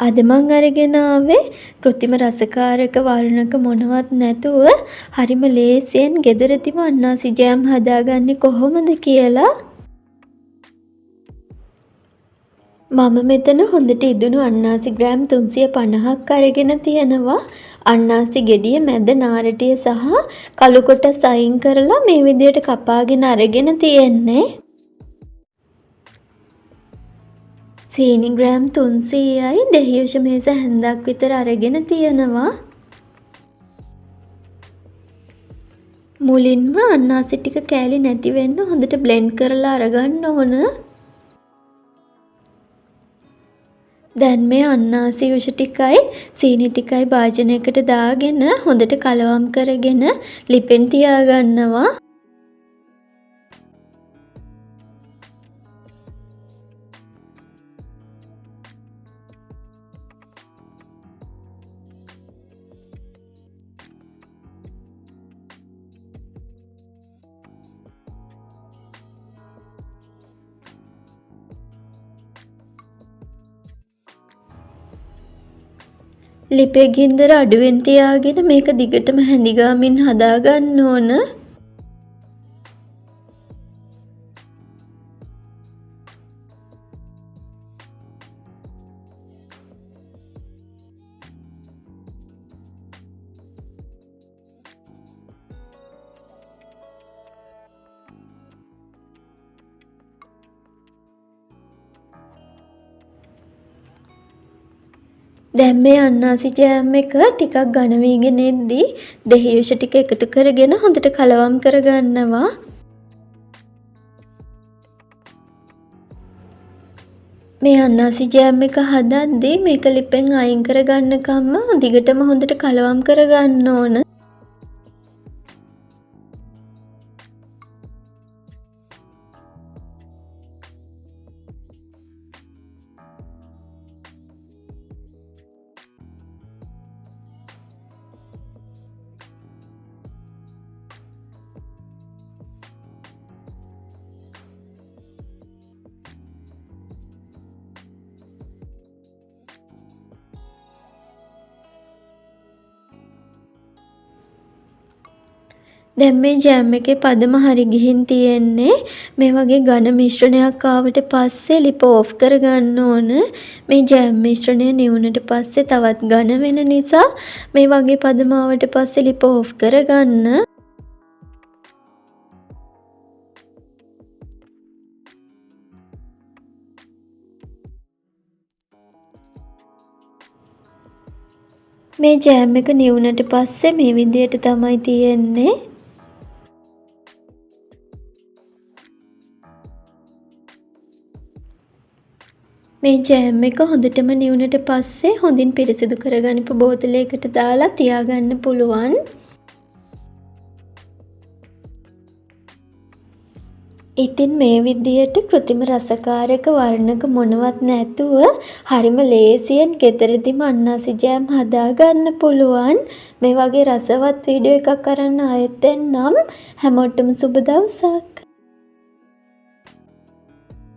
අද මං අරගෙන ආවේ කෘත්‍රිම රසකාරක වර්ණක මොනවත් නැතුව හරිම ලේසියෙන් ගෙදරදිම අන්නාසි ජෑම් හදාගන්නේ කොහොමද කියලා. මම මෙතන හොඳට ඉදුණු අන්නාසි ග්‍රෑම් 350ක් අරගෙන තියෙනවා. අන්නාසි ගෙඩිය මැද නාරටිය සහ කළු කොටස් අයින් කරලා මේ විදියට කපාගෙන අරගෙන තියෙන්නේ. සීනි ග්‍රෑම් 300යි දෙහියුෂ මේස හැන්දක් විතර අරගෙන තියෙනවා. මුලින්ම අන්නාසි ටික කෑලි නැති වෙන්න හොඳට බ්ලෙන්ඩ් කරලා අරගන්න ඕන. දැන් මේ අන්නාසි යුෂ ටිකයි සීනි ටිකයි භාජනයකට දාගෙන හොඳට කලවම් කරගෙන ලිපෙන් තියාගන්නවා. ලිපේ ගින්දර අඩුවෙන් තියාගෙන මේක දිගටම හැඳි ගාමින් හදාගන්න ඕන. දැන් මේ අන්නාසි ජෑම් එක ටිකක් ඝන වීගෙන එද්දී දෙහියුෂ ටික එකතු කරගෙන හොඳට කලවම් කරගන්නවා. මේ අන්නාසි ජෑම් එක හදද්දී මේක ලිපෙන් අයින් කරගන්නකම්ම දිගටම හොඳට කලවම් කරගන්න ඕන. දැන් මේ ජෑම් එකේ පදම හරි ගිහින් තියෙන්නේ. මේ වගේ ඝන මිශ්‍රණයක් ආවට පස්සේ ලිප ඕෆ් කරගන්න ඕන. මේ ජෑම් මිශ්‍රණය නිවුනට පස්සේ තවත් ඝන වෙන නිසා මේ වගේ පදම ආවට පස්සේ ලිප ඕෆ් කරගන්න. මේ ජෑම් එක නිවුනට පස්සේ මේ විදියට තමයි තියෙන්නේ. මේ ජෑම් එක හොඳටම නිවුනට පස්සේ හොඳින් පිරිසිදු කරගනිපු බෝතලයකට දාලා තියාගන්න පුළුවන්. ඉතින් මේ විදියට කෘත්‍රිම රසකාරක වර්ණක මොනවත් නැතුව හරිම ලේසියෙන් ගෙදරදිම අන්නාසි ජෑම් හදාගන්න පුළුවන්. මේ වගේ රසවත් වීඩියෝ එකක් අරන් ආයෙත් එන්නම්. හැමෝටම සුබ දවසක්.